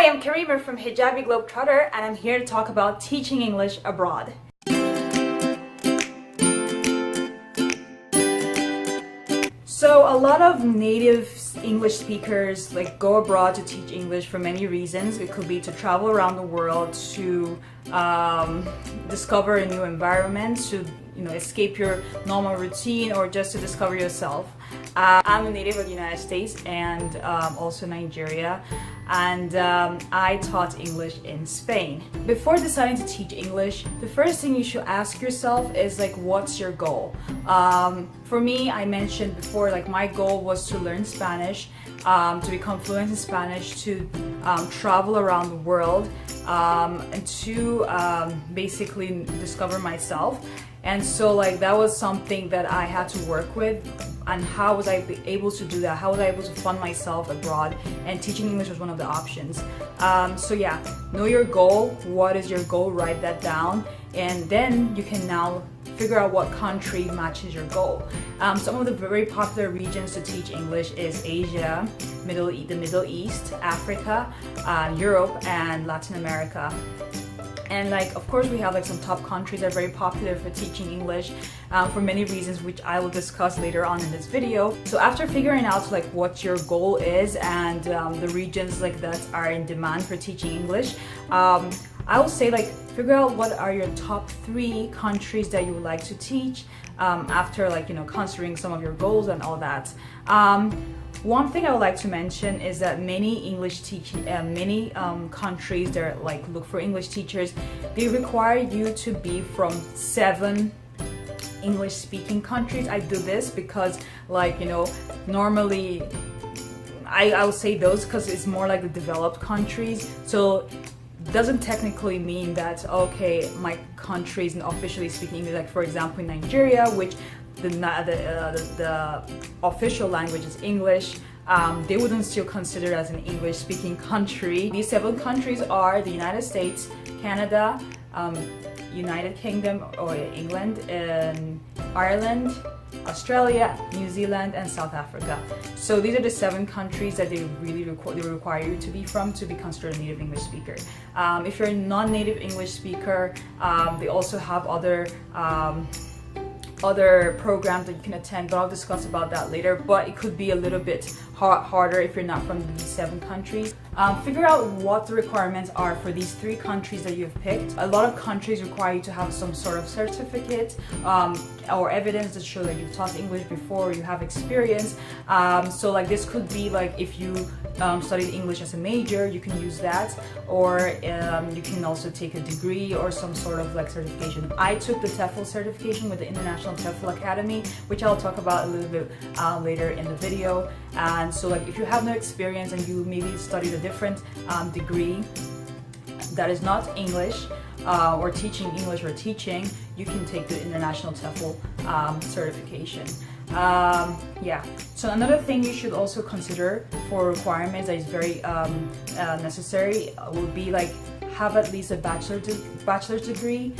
Hi, I'm Karima from Hijabi Globetrotter, and I'm here to talk about teaching English abroad. So a lot of native English speakers go abroad to teach English for many reasons. It could be to travel around the world, to discover a new environment, to escape your normal routine, or just to discover yourself. I'm a native of the United States and also Nigeria, and I taught English in Spain. Before deciding to teach English, the first thing you should ask yourself is what's your goal? For me, I mentioned before, my goal was to learn Spanish, to become fluent in Spanish, to travel around the world, and to basically discover myself. And so that was something that I had to work with. And how was I able to do that? How was I able to fund myself abroad? And teaching English was one of the options. So yeah, know your goal. What is your goal? Write that down. And then you can now figure out what country matches your goal. Some of the very popular regions to teach English is Asia, the Middle East, Africa, Europe, and Latin America. And of course we have some top countries that are very popular for teaching English for many reasons, which I will discuss later on in this video. So after figuring out what your goal is and the regions that are in demand for teaching English, I will say figure out what are your top 3 countries that you would like to teach after considering some of your goals and all that. One thing I would like to mention is that many countries that look for English teachers, they require you to be from 7 English speaking countries. I do this because normally I would say those because it's more the developed countries. So doesn't technically mean that okay, my country isn't officially speaking English. For example, in Nigeria, which the official language is English, they wouldn't still consider it as an English speaking country. These 7 countries are the United States, Canada, United Kingdom or England, and Ireland, Australia, New Zealand, and South Africa. So these are the 7 countries that they really require you to be from to be considered a native English speaker. If you're a non-native English speaker, they also have other programs that you can attend, but I'll discuss about that later. But it could be a little bit harder if you're not from these 7 countries. Figure out what the requirements are for these 3 countries that you've picked. A lot of countries require you to have some sort of certificate or evidence to show that you've taught English before, or you have experience. So this could be if you studied English as a major, you can use that, or you can also take a degree or some sort of certification. I took the TEFL certification with the International TEFL Academy, which I'll talk about a little bit later in the video. And so if you have no experience and you maybe studied a different degree that is not English, or teaching English or teaching, you can take the International TEFL certification. Yeah. So another thing you should also consider for requirements that is very necessary would be have at least a bachelor's degree.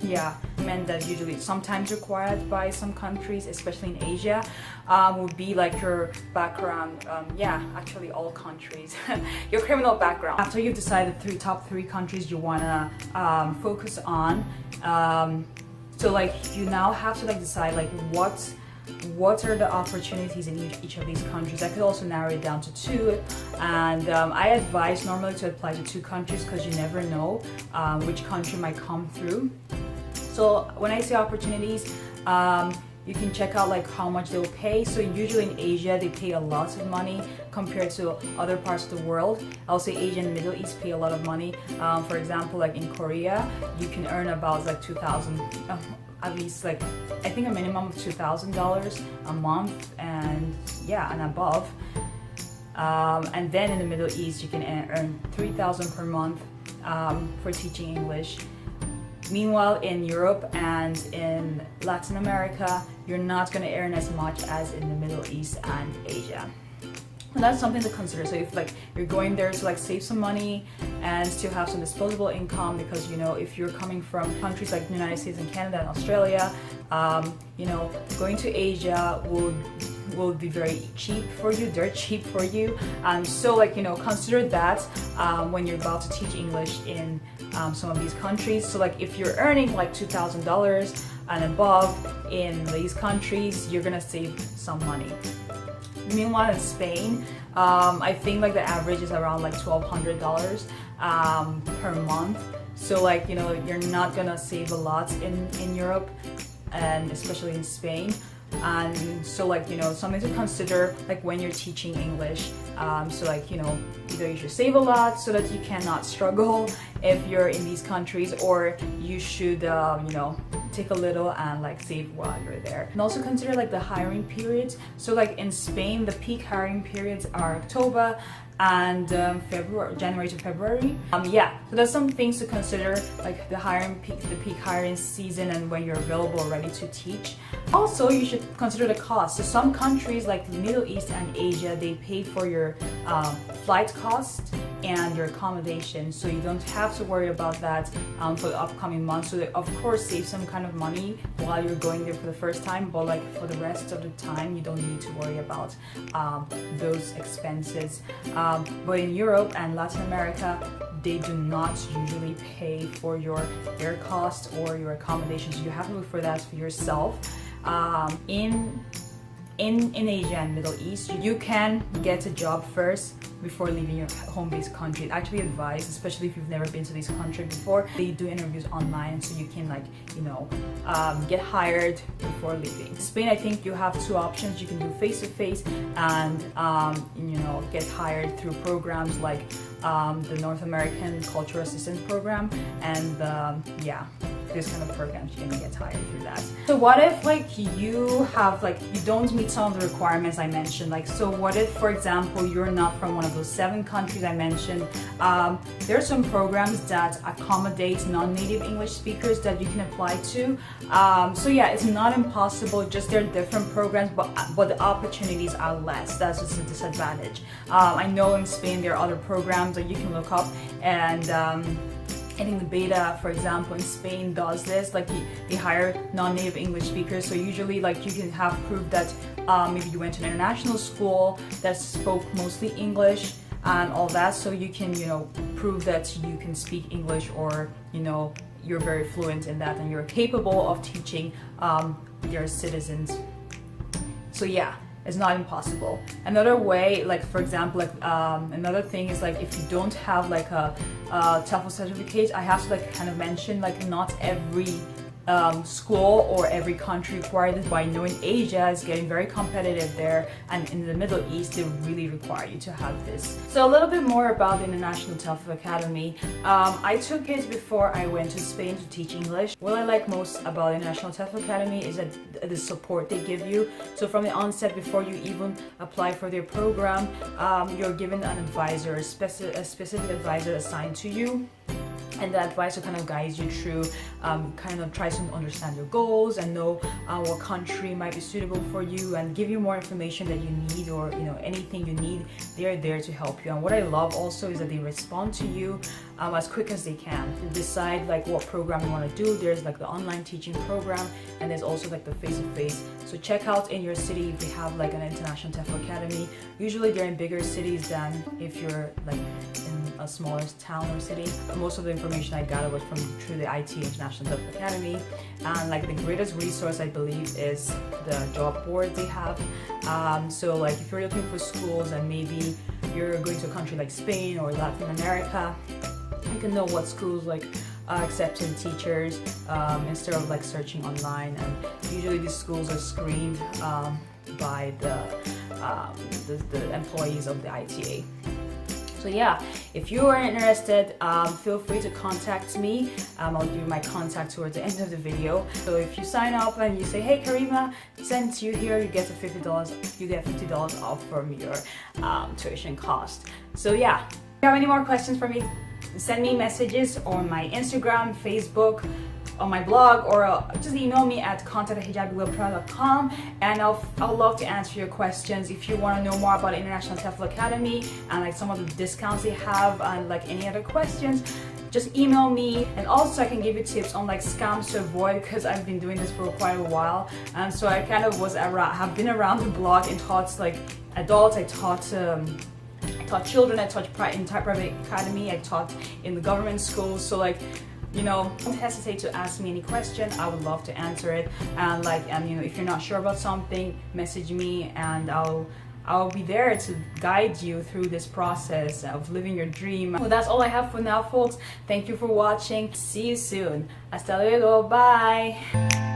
Yeah, meant that usually sometimes required by some countries, especially in Asia, would be your background. Yeah, actually all countries, your criminal background. After you've decided the top 3 countries you wanna focus on, so you now have to decide what are the opportunities in each of these countries. I could also narrow it down to 2, and I advise normally to apply to 2 countries because you never know which country might come through. So when I say opportunities, you can check out how much they'll pay. So usually in Asia they pay a lot of money compared to other parts of the world. I'll say Asia and Middle East pay a lot of money. For example, in Korea, you can earn about 2,000. At least I think a minimum of $2,000 a month, and yeah, and above. And then in the Middle East you can earn 3,000 per month for teaching English. Meanwhile, in Europe and in Latin America, you're not going to earn as much as in the Middle East and Asia. And that's something to consider. So if you're going there to save some money and still have some disposable income, because if you're coming from countries like the United States and Canada and Australia, going to Asia would will be very cheap for you, dirt cheap for you. So like, you know, consider that when you're about to teach English in some of these countries. So like if you're earning like $2,000 and above in these countries, you're gonna save some money. Meanwhile in Spain, I think like the average is around like $1,200 per month. So like, you know, you're not gonna save a lot in Europe, and especially in Spain. And so like, you know, something to consider like when you're teaching English. So like, you know, either you should save a lot so that you cannot struggle if you're in these countries, or you should you know, take a little and like save while you're there. And also consider like the hiring periods. So like in Spain, the peak hiring periods are October and January to February. Yeah, so there's some things to consider, like the peak hiring season and when you're available ready to teach. Also, you should consider the cost. So some countries like the Middle East and Asia, they pay for your flight cost and your accommodation, so you don't have to worry about that for the upcoming months. So they, of course, save some kind of money while you're going there for the first time, but like for the rest of the time, you don't need to worry about those expenses. But in Europe and Latin America, they do not usually pay for your air cost or your accommodations. So you have to look for that for yourself. In Asia and Middle East, you can get a job first before leaving your home-based country. It's actually advised, especially if you've never been to this country before. They do interviews online, so you can like, you know, get hired before leaving. Spain, I think you have two options. You can do face-to-face and you know, get hired through programs like the North American Cultural Assistance Program, and yeah, this kind of programs you can get hired through that. So what if like you have like, you don't meet some of the requirements I mentioned? Like, so what if, for example, you're not from one of those 7 countries I mentioned? There are some programs that accommodate non-native English speakers that you can apply to. So yeah, it's not impossible, just there are different programs, but the opportunities are less. That's just a disadvantage. I know in Spain there are other programs that you can look up, and I think the beta, for example, in Spain does this, like they hire non-native English speakers. So usually like you can have proof that maybe you went to an international school that spoke mostly English and all that. So you can, you know, prove that you can speak English, or, you know, you're very fluent in that and you're capable of teaching your citizens. So yeah, it's not impossible. Another way, like for example, like another thing is like if you don't have like a TOEFL certificate, I have to like kind of mention like not every school or every country requires it, but I know in Asia is getting very competitive there, and in the Middle East they really require you to have this. So a little bit more about the International TOEFL Academy. I took it before I went to Spain to teach English. What I like most about the International TOEFL Academy is that the support they give you. So from the onset, before you even apply for their program, you're given an advisor, a specific advisor assigned to you. And the advisor kind of guides you through, kind of tries to understand your goals and know what country might be suitable for you, and give you more information that you need, or, you know, anything you need, they're there to help you. And what I love also is that they respond to you as quick as they can. You decide like what program you want to do. There's like the online teaching program, and there's also like the face-to-face. So check out in your city if they have like an International TOEFL Academy. Usually they're in bigger cities than if you're like in a smaller town or city. Most of the information I got was through the IT International TOEFL Academy, and like the greatest resource I believe is the job board they have. So like if you're looking for schools and maybe you're going to a country like Spain or Latin America, you can know what schools like accepting teachers instead of like searching online. And usually these schools are screened by the employees of the ITA. So yeah, if you are interested, feel free to contact me. I'll give you my contact towards the end of the video. So if you sign up and you say, hey Karima, sent you here, you get $50. You get $50 off from your tuition cost. So yeah, if you have any more questions for me, send me messages on my Instagram, Facebook, on my blog, or just email me at contact@hijabiglobetrotter.com, and I'll love to answer your questions. If you want to know more about International TOEFL Academy and like some of the discounts they have and like any other questions, just email me. And also I can give you tips on like scams to avoid, because I've been doing this for quite a while, and so I kind of have been around the block and taught like adults. I taught children, I taught in private academy, I taught in the government schools. So like, you know, don't hesitate to ask me any question. I would love to answer it. And you know, if you're not sure about something, message me and I'll be there to guide you through this process of living your dream. Well, that's all I have for now, folks. Thank you for watching. See you soon. Hasta luego. Bye.